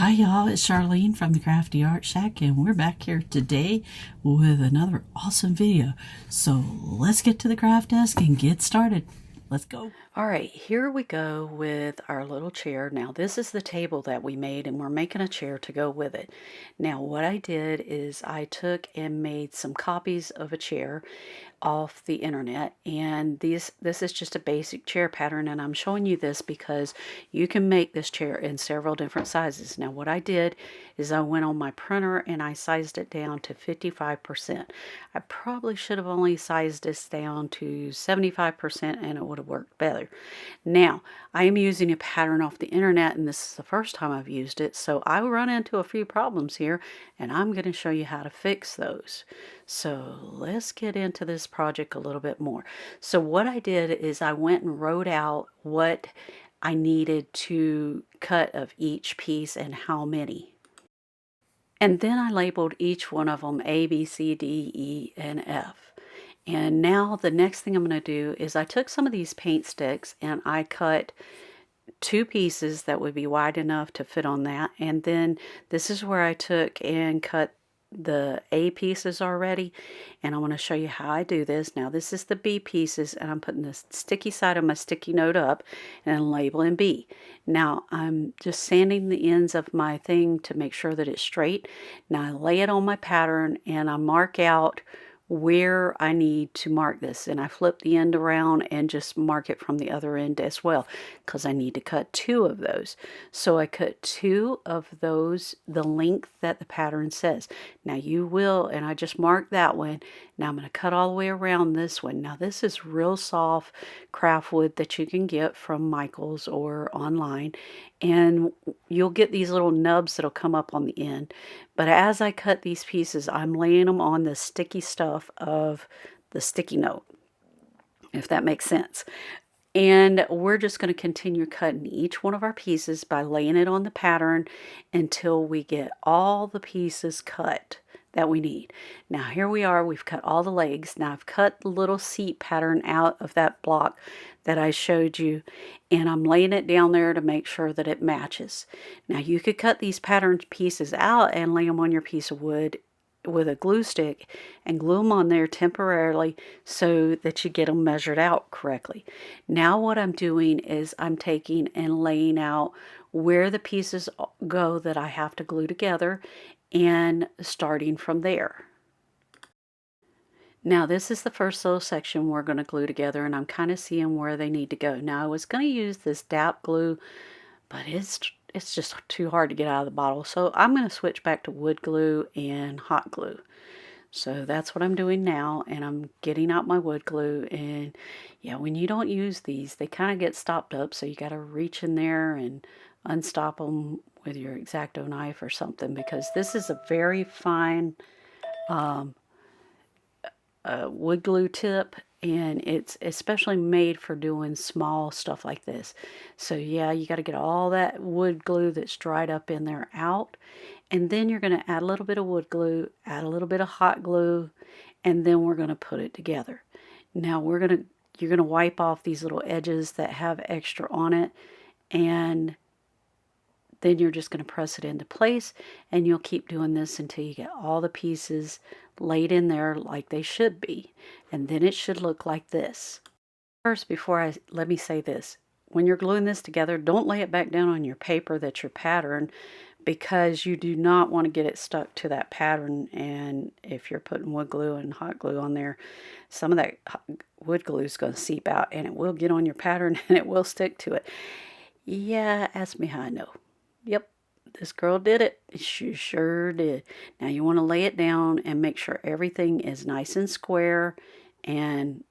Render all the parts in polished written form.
Hi y'all, it's Charlene from the Craftyartshack, and we're back here today with another awesome video. So let's get to the craft desk and get started. Let's go. All right, here we go with our little chair. Now this is the table that we made, and we're making a chair to go with it. Now what I did is I took and made some copies of a chair off the internet, and this is just a basic chair pattern, and I'm showing you this because you can make this chair in several different sizes. Now what I did is I went on my printer and I sized it down to 55%. I probably should have only sized this down to 75% and it would have worked better. Now I am using a pattern off the internet, and this is the first time I've used it, so I run into a few problems here, and I'm going to show you how to fix those. So let's get into this project a little bit more. So what I did is I went and wrote out what I needed to cut of each piece and how many. And then I labeled each one of them A, B, C, D, E, and F. And now the next thing I'm going to do is I took some of these paint sticks and I cut two pieces that would be wide enough to fit on that. And then this is where I took and cut the A pieces already, and I want to show you how I do this. Now this is the B pieces, and I'm putting the sticky side of my sticky note up and labeling B. Now I'm just sanding the ends of my thing to make sure that it's straight. Now I lay it on my pattern and I mark out where I need to mark this, and I flip the end around and just mark it from the other end as well, because I need to cut two of those. So I cut two of those the length that the pattern says. Now you will, and I just marked that one. Now I'm going to cut all the way around this one. Now this is real soft craft wood that you can get from Micheals or online, and you'll get these little nubs that'll come up on the end. But as I cut these pieces, I'm laying them on the sticky stuff of the sticky note, if that makes sense. And we're just going to continue cutting each one of our pieces by laying it on the pattern until we get all the pieces cut that we need. Now here we are, we've cut all the legs. Now I've cut the little seat pattern out of that block that I showed you, and I'm laying it down there to make sure that it matches. Now you could cut these pattern pieces out and lay them on your piece of wood with a glue stick and glue them on there temporarily so that you get them measured out correctly. Now what I'm doing is I'm taking and laying out where the pieces go that I have to glue together and starting from there. Now this is the first little section we're going to glue together, and I'm kind of seeing where they need to go. Now I was going to use this DAP glue, but it's just too hard to get out of the bottle, so I'm going to switch back to wood glue and hot glue. So that's what I'm doing now, and I'm getting out my wood glue. And yeah, when you don't use these, they kind of get stopped up, so you got to reach in there and unstop them with your X-Acto knife or something, because this is a very fine wood glue tip, and it's especially made for doing small stuff like this. So yeah, you got to get all that wood glue that's dried up in there out, and then you're going to add a little bit of wood glue, add a little bit of hot glue, and then we're going to put it together. Now you're going to wipe off these little edges that have extra on it, and then you're just going to press it into place, and you'll keep doing this until you get all the pieces laid in there like they should be, and then it should look like this. First, let me say this. When you're gluing this together, don't lay it back down on your paper that's your pattern, because you do not want to get it stuck to that pattern. And if you're putting wood glue and hot glue on there, some of that wood glue is going to seep out, and it will get on your pattern and it will stick to it. Yeah, ask me how I know. Yep, this girl did it. She sure did. Now you want to lay it down and make sure everything is nice and square and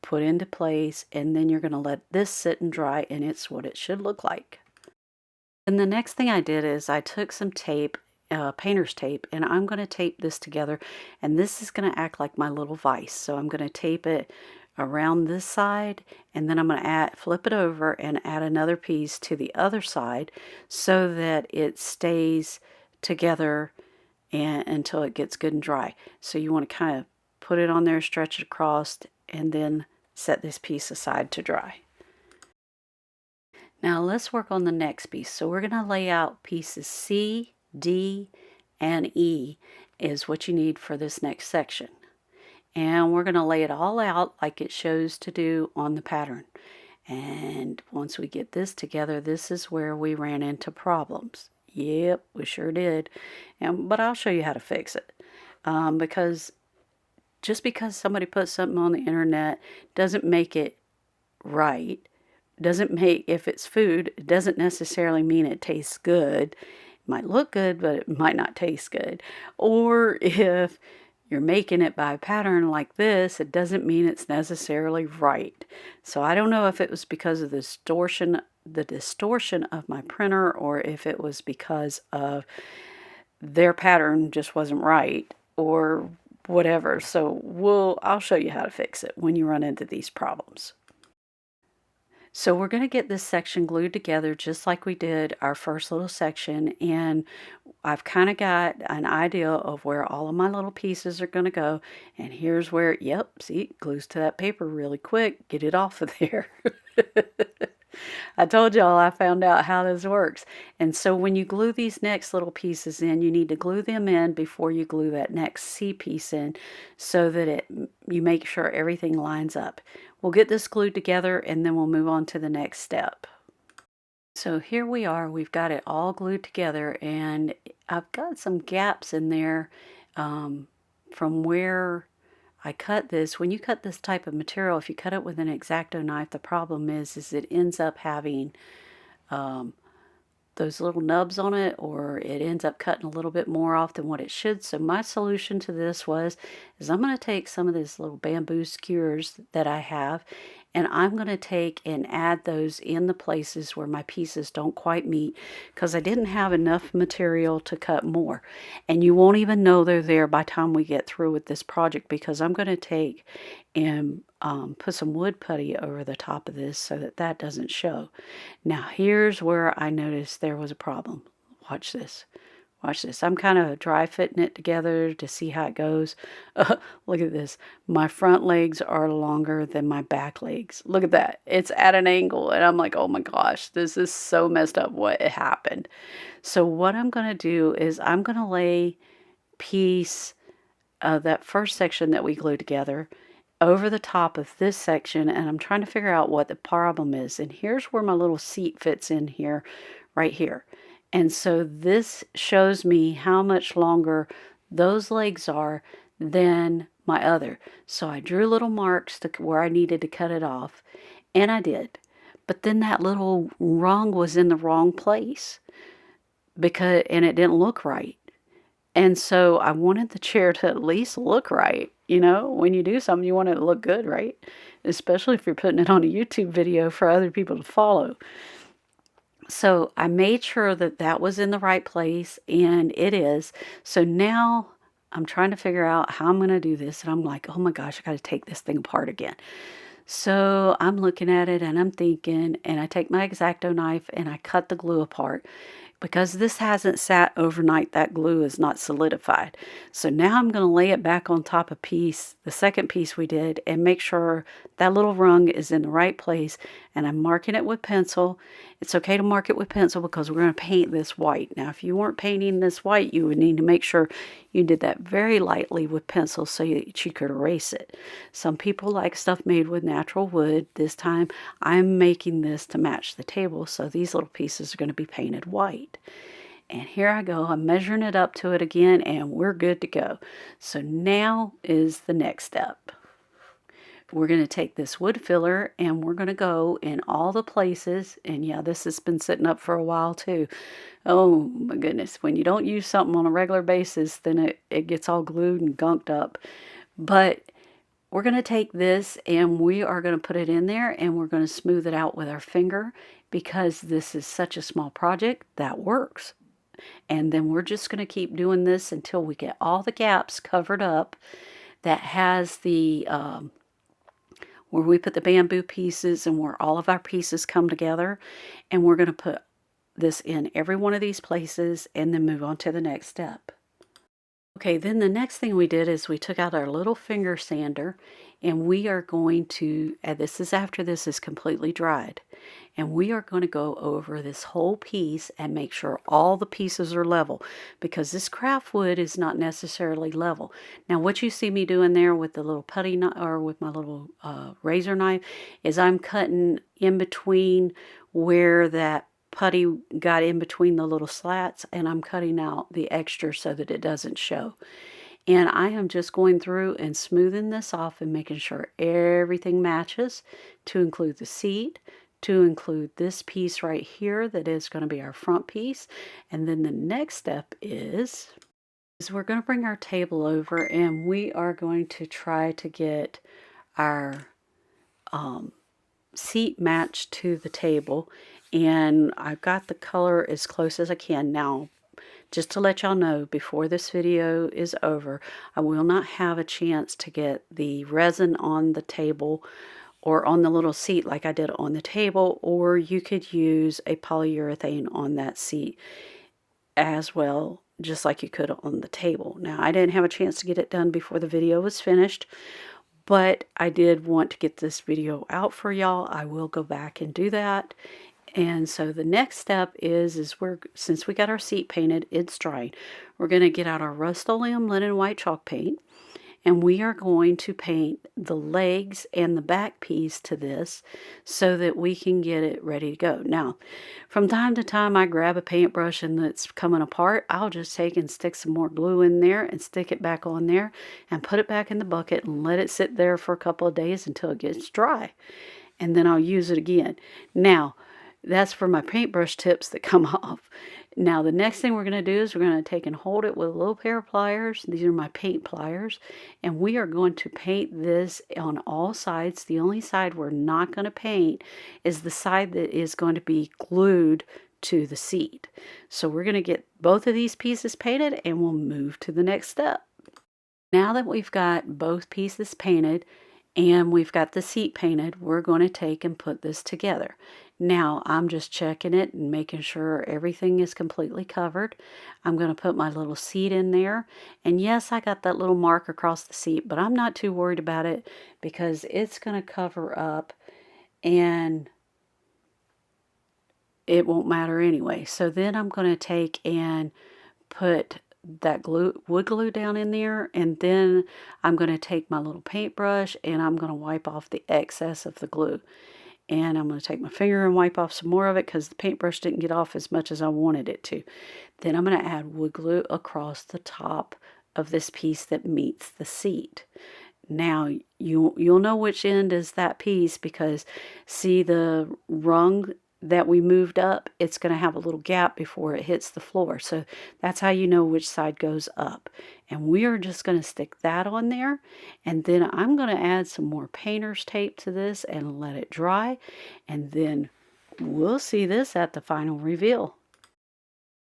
put into place, and then you're going to let this sit and dry, and it's what it should look like. And the next thing I did is I took some tape, painter's tape, and I'm going to tape this together, and this is going to act like my little vise. So I'm going to tape it around this side, and then I'm going to flip it over and add another piece to the other side so that it stays together until it gets good and dry. So you want to kind of put it on there, stretch it across, and then set this piece aside to dry. Now let's work on the next piece. So we're going to lay out pieces C, D, and E is what you need for this next section. And we're going to lay it all out like it shows to do on the pattern. And once we get this together, this is where we ran into problems. Yep, we sure did. But I'll show you how to fix it. Because just because somebody puts something on the internet doesn't make it right. Doesn't make, if it's food, it doesn't necessarily mean it tastes good. It might look good, but it might not taste good. Or if you're making it by a pattern like this, it doesn't mean it's necessarily right. So I don't know if it was because of the distortion of my printer, or if it was because of their pattern just wasn't right, or whatever. So I'll show you how to fix it when you run into these problems. So we're going to get this section glued together just like we did our first little section, and I've kind of got an idea of where all of my little pieces are going to go, and here's where, yep, see, it glues to that paper really quick. Get it off of there. I told y'all I found out how this works. And so when you glue these next little pieces in, you need to glue them in before you glue that next C piece in, so that you make sure everything lines up. We'll get this glued together and then we'll move on to the next step. So here we are, we've got it all glued together, and I've got some gaps in there from where I cut this. When you cut this type of material, if you cut it with an X-Acto knife, the problem is it ends up having those little nubs on it, or it ends up cutting a little bit more off than what it should. So my solution to this is I'm going to take some of these little bamboo skewers that I have, and I'm going to take and add those in the places where my pieces don't quite meet, because I didn't have enough material to cut more. And you won't even know they're there by the time we get through with this project, because I'm going to take and put some wood putty over the top of this so that doesn't show. Now here's where I noticed there was a problem. Watch this. Watch this. I'm kind of dry fitting it together to see how it goes. Look at this. My front legs are longer than my back legs. Look at that. It's at an angle. And I'm like, oh my gosh, this is so messed up what happened. So what I'm going to do is I'm going to lay piece of that first section that we glued together over the top of this section, and I'm trying to figure out what the problem is. And here's where my little seat fits in here, right here. And so this shows me how much longer those legs are than my other. So I drew little marks to where I needed to cut it off, and I did. But then that little rung was in the wrong place, and it didn't look right. And so I wanted the chair to at least look right. You know, when you do something, you want it to look good, right? Especially if you're putting it on a YouTube video for other people to follow. So I made sure that that was in the right place, and it is. So now I'm trying to figure out how I'm going to do this. And I'm like, oh my gosh, I got to take this thing apart again. So I'm looking at it and I'm thinking, and I take my X-Acto knife and I cut the glue apart. Because this hasn't sat overnight, that glue is not solidified. So now I'm going to lay it back on top of the second piece we did, and make sure that little rung is in the right place. And I'm marking it with pencil. It's okay to mark it with pencil because we're going to paint this white. Now, if you weren't painting this white, you would need to make sure you did that very lightly with pencil so that you could erase it. Some people like stuff made with natural wood. This time, I'm making this to match the table, so these little pieces are going to be painted white. And here I go, I'm measuring it up to it again, and we're good to go. So now is the next step. We're going to take this wood filler and we're going to go in all the places. And yeah, this has been sitting up for a while too. Oh my goodness, when you don't use something on a regular basis, then it gets all glued and gunked up. But we're going to take this and we are going to put it in there, and we're going to smooth it out with our finger, because this is such a small project that works. And then we're just going to keep doing this until we get all the gaps covered up that has the, where we put the bamboo pieces and where all of our pieces come together. And we're going to put this in every one of these places and then move on to the next step. Okay, then the next thing we did is we took out our little finger sander, and we are going to, this is after this is completely dried, and we are going to go over this whole piece and make sure all the pieces are level, because this craft wood is not necessarily level. Now what you see me doing there with the little putty knife, or with my little razor knife, is I'm cutting in between where that putty got in between the little slats, and I'm cutting out the extra so that it doesn't show. And I am just going through and smoothing this off and making sure everything matches, to include the seat, to include this piece right here that is going to be our front piece. And then the next step is we're going to bring our table over, and we are going to try to get our seat matched to the table. And I've got the color as close as I can. Now, just to let y'all know, before this video is over, I will not have a chance to get the resin on the table or on the little seat like I did on the table, or you could use a polyurethane on that seat as well, just like you could on the table. Now, I didn't have a chance to get it done before the video was finished, but I did want to get this video out for y'all. I will go back and do that. And so the next step is since we got our seat painted, it's drying, we're going to get out our Rust-Oleum linen white chalk paint, and we are going to paint the legs and the back piece to this so that we can get it ready to go. Now, from time to time I grab a paintbrush and it's coming apart, I'll just take and stick some more glue in there and stick it back on there and put it back in the bucket and let it sit there for a couple of days until it gets dry. And then I'll use it again. Now, that's for my paintbrush tips that come off. Now, the next thing we're going to do is we're going to take and hold it with a little pair of pliers. These are my paint pliers. And we are going to paint this on all sides. The only side we're not going to paint is the side that is going to be glued to the seat. So we're going to get both of these pieces painted, and we'll move to the next step. Now that we've got both pieces painted and we've got the seat painted, we're going to take and put this together. Now, I'm just checking it and making sure everything is completely covered. I'm going to put my little seat in there. And yes, I got that little mark across the seat, but I'm not too worried about it because it's going to cover up and it won't matter anyway. So then I'm going to take and put that wood glue down in there, and then I'm going to take my little paintbrush and I'm going to wipe off the excess of the glue. And I'm going to take my finger and wipe off some more of it because the paintbrush didn't get off as much as I wanted it to. Then I'm going to add wood glue across the top of this piece that meets the seat. Now, you'll know which end is that piece because see the rung that we moved up, it's going to have a little gap before it hits the floor. So that's how you know which side goes up. And we are just going to stick that on there. And then I'm going to add some more painter's tape to this and let it dry. And then we'll see this at the final reveal.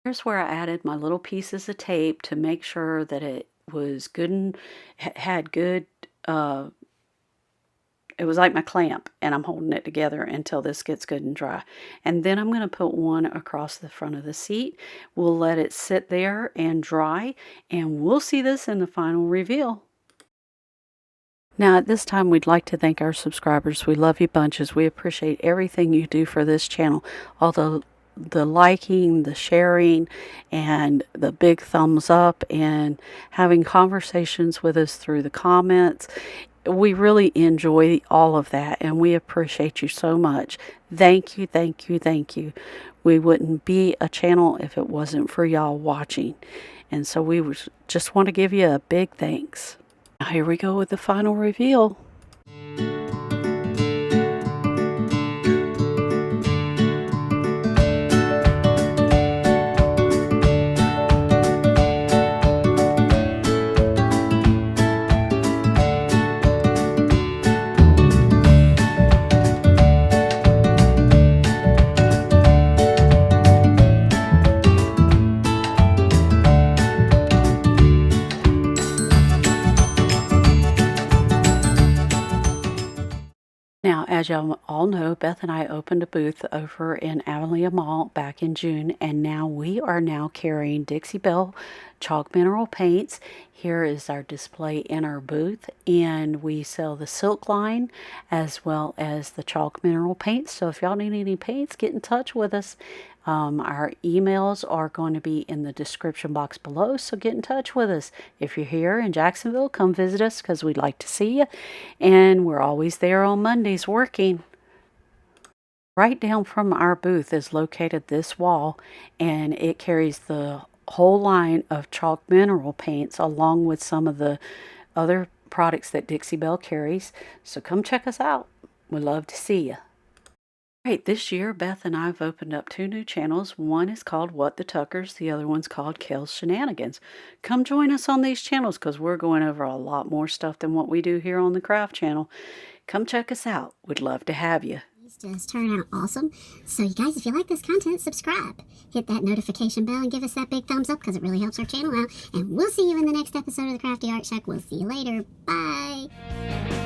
Here's where I added my little pieces of tape to make sure that it was good and had good it was like my clamp, and I'm holding it together until this gets good and dry. And then I'm going to put one across the front of the seat. We'll let it sit there and dry, and we'll see this in the final reveal. Now, at this time, we'd like to thank our subscribers. We love you bunches. We appreciate everything you do for this channel. All the liking, the sharing, and the big thumbs up, and having conversations with us through the comments. We really enjoy all of that, and we appreciate you so much. Thank you, thank you, thank you. We wouldn't be a channel if it wasn't for y'all watching. And so we just want to give you a big thanks. Now here we go with the final reveal. Now, as y'all all know, Beth and I opened a booth over in Avalia Mall back in June, and now we are carrying Dixie Belle chalk mineral paints. Here is our display in our booth, and we sell the silk line as well as the chalk mineral paints. So if y'all need any paints, get in touch with us. Our emails are going to be in the description box below, so get in touch with us. If you're here in Jacksonville, come visit us because we'd like to see you. And we're always there on Mondays working. Right down from our booth is located this wall, and it carries the whole line of chalk mineral paints along with some of the other products that Dixie Belle carries. So come check us out. We'd love to see you. Right, this year Beth and I have opened up 2 new channels. One is called What the Tuckers, the other one's called Kel's Shenanigans. Come join us on these channels because we're going over a lot more stuff than what we do here on the Craft channel. Come check us out. We'd love to have you. Just turn out awesome. So you guys, if you like this content, subscribe. Hit that notification bell and give us that big thumbs up because it really helps our channel out. And we'll see you in the next episode of the Crafty Art Shack. We'll see you later. Bye.